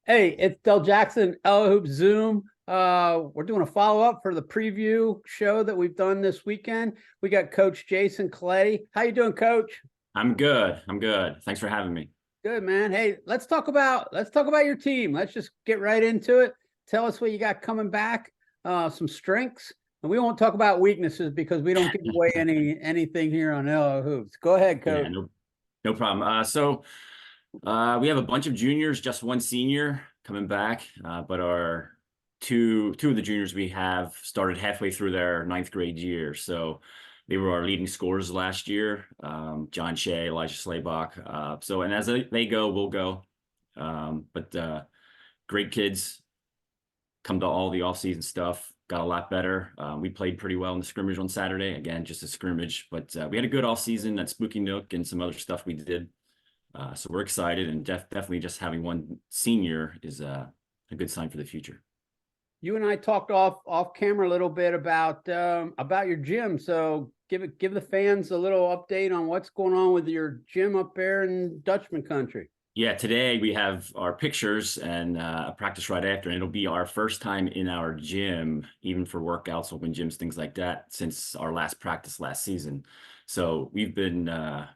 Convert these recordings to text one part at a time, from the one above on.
Hey, it's Del Jackson, Ella Hoop Zoom. We're doing a follow-up for the preview show that we've done this weekend. We got Coach Jason Coletti. How you doing, Coach? I'm good. I'm good. Thanks for having me. Good, man. Hey, let's talk about your team. Let's just get right into it. Tell us what you got coming back, some strengths, and we won't talk about weaknesses because we don't give away anything here on Ella Hoops. Go ahead, Yeah, Coach. no problem. We have a bunch of juniors, just one senior coming back, but our two of the juniors we have started halfway through their ninth grade year. So they were our leading scorers last year. John Shea, Elijah Slaybach. And as they go, we'll go. But great kids, come to all the off-season stuff, got a lot better. We played pretty well in the scrimmage on Saturday. Again, just a scrimmage, but we had a good off-season at Spooky Nook and some other stuff we did. So we're excited, and definitely just having one senior is a good sign for the future. You and I talked off camera a little bit about your gym. So give the fans a little update on what's going on with your gym up there in Dutchman country. Yeah, today we have our pictures and a practice right after, and it'll be our first time in our gym, even for workouts, open gyms, things like that, since our last practice last season. So we've been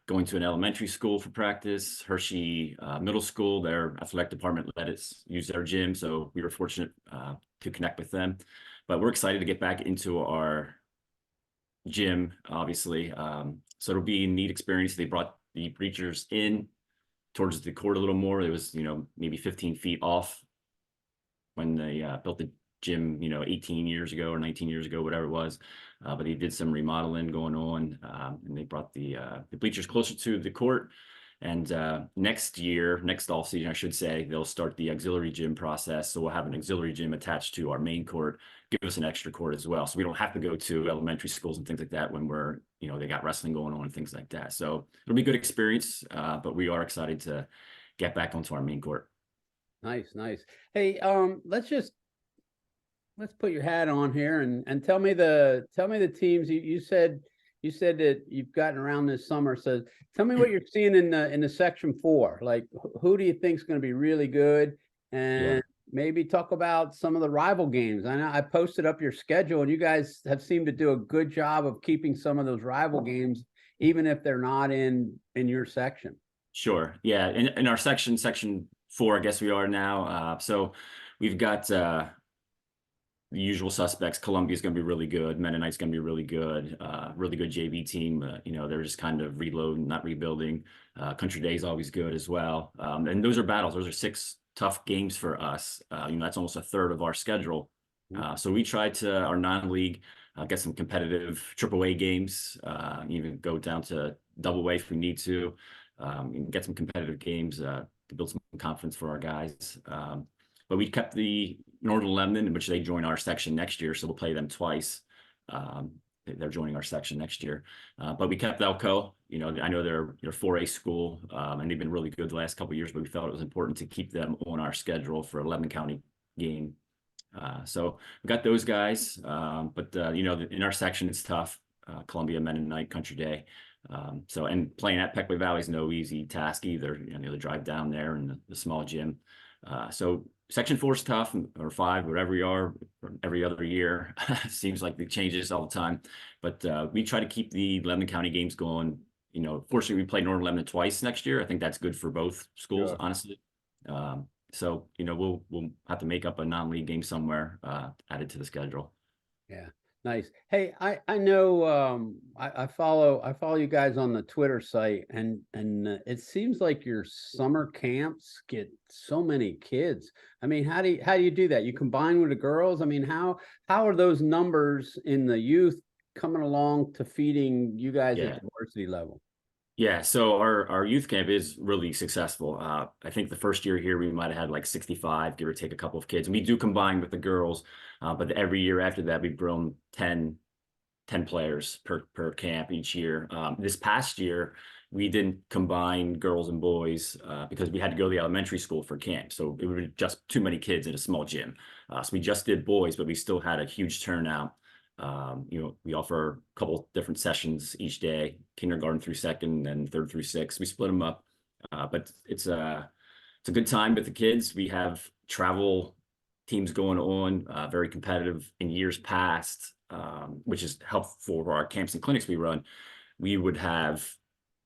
going to an elementary school for practice, Hershey Middle School. Their athletic department let us use their gym, so we were fortunate to connect with them. But we're excited to get back into our gym, obviously. So it'll be a neat experience. They brought the bleachers in towards the court a little more. It was, maybe 15 feet off when they built the gym, 18 years ago or 19 years ago, whatever it was. But they did some remodeling going on, and they brought the bleachers closer to the court. And next off season, I should say, they'll start the auxiliary gym process. So we'll have an auxiliary gym attached to our main court, give us an extra court as well. So we don't have to go to elementary schools and things like that when they got wrestling going on and things like that. So it'll be a good experience, but we are excited to get back onto our main court. Nice, nice. Hey, let's put your hat on here and tell me the teams you said that you've gotten around this summer. So tell me what you're seeing in the section 4. Like, who do you think is going to be really good, Yeah. and maybe talk about some of the rival games. I know I posted up your schedule, and you guys have seemed to do a good job of keeping some of those rival games, even if they're not in your section. Sure. Yeah. In our section 4, I guess we are now. So we've got the usual suspects. Columbia's going to be really good. Mennonite's going to be really good JV team. They're just kind of reloading, not rebuilding. Country Day is always good as well. And those are battles. Those are 6 tough games for us. That's almost a third of our schedule. So we try to, our non-league, get some competitive AAA games, even go down to double A if we need to, and get some competitive games to build some confidence for our guys. But we kept the Northern Lebanon, in which they join our section next year, so we'll play them twice. They're joining our section next year. But we kept Elko. I know they're 4A school, and they've been really good the last couple of years, but we felt it was important to keep them on our schedule for a Lebanon County game. So we got those guys. But in our section, it's tough. Columbia, Mennonite, Country Day. And playing at Peckway Valley is no easy task either. The drive down there in the small gym. So section 4 is tough, or 5, whatever we are, every other year. Seems like it changes all the time. But we try to keep the Lebanon County games going. Fortunately, we play Northern Lebanon twice next year. I think that's good for both schools, Sure. honestly. We'll have to make up a non-league game somewhere, added to the schedule. Yeah. Nice. Hey, I know I follow you guys on the Twitter site, and it seems like your summer camps get so many kids. I mean, how do you do that? You combine with the girls? I mean, how are those numbers in the youth coming along to feeding you guys at Yeah. the varsity level? Yeah, so our youth camp is really successful. I think the first year here we might have had like 65, give or take a couple of kids. And we do combine with the girls, but every year after that we've grown 10 players per camp each year. This past year we didn't combine girls and boys because we had to go to the elementary school for camp. So it was just too many kids in a small gym. So we just did boys, but we still had a huge turnout. We offer a couple different sessions each day, kindergarten through second and third through sixth. We split them up, but it's it's a good time with the kids. We have travel teams going on, very competitive in years past, which is helpful for our camps and clinics we run. We would have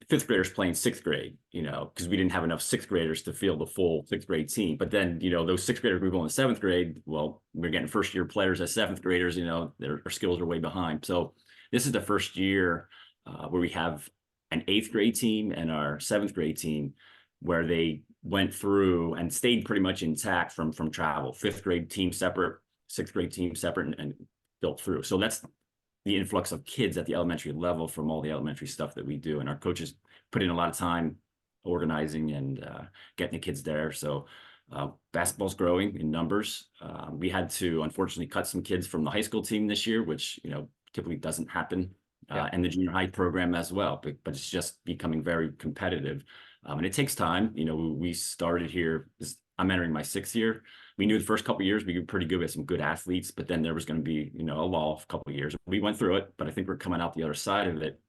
fifth graders playing sixth grade, because we didn't have enough sixth graders to field the full sixth grade team. But then, those sixth graders move on to seventh grade. Well, we're getting first year players as seventh graders, their skills are way behind. So this is the first year where we have an eighth grade team and our seventh grade team where they went through and stayed pretty much intact from travel. Fifth grade team separate, sixth grade team separate, and built through. So that's the influx of kids at the elementary level from all the elementary stuff that we do. And our coaches put in a lot of time organizing and getting the kids there. So basketball's growing in numbers. We had to, unfortunately, cut some kids from the high school team this year, which, typically doesn't happen, and the junior high program as well, but it's just becoming very competitive. And it takes time. We started here, I'm entering my 6th year. We knew the first couple of years we were pretty good with some good athletes, but then there was going to be, a lull of a couple of years. We went through it, but I think we're coming out the other side of it.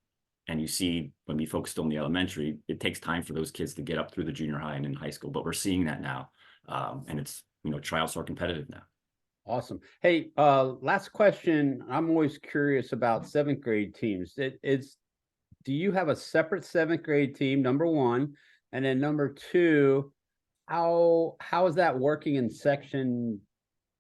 And you see, when we focused on the elementary, it takes time for those kids to get up through the junior high and in high school, but we're seeing that now. And it's, tryouts are competitive now. Awesome. Hey, last question. I'm always curious about 7th grade teams. Do you have a separate 7th grade team, number one? And then number two, how is that working in section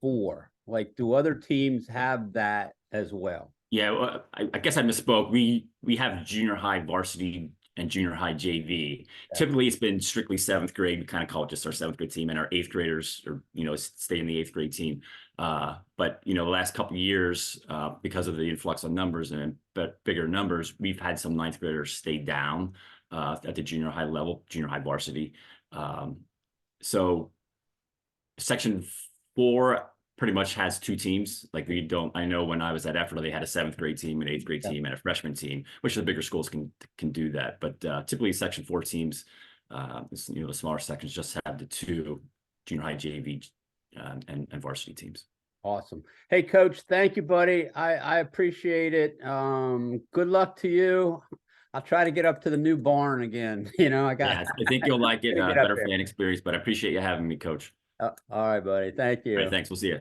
4? Like, do other teams have that as well? Yeah, well, I guess I misspoke. We have junior high varsity and junior high JV. Yeah. Typically, it's been strictly 7th grade. We kind of call it just our 7th grade team, and our 8th graders, or stay in the 8th grade team. But the last couple of years, because of the influx of numbers and bigger numbers, we've had some 9th graders stay down at the junior high level, junior high varsity. So section 4 pretty much has 2 teams. Like I know when I was at Ephrata, they had a 7th grade team, an 8th grade team, and a freshman team, which the bigger schools can do that. But typically section 4 teams, the smaller sections just have the 2 junior high JV and varsity teams. Awesome. Hey, Coach, thank you, buddy. I appreciate it. Good luck to you. I'll try to get up to the new barn again. I think you'll like it. Get up Better there. fan experience, but I appreciate you having me, Coach. All right, buddy. Thank All you. right, thanks. We'll see you.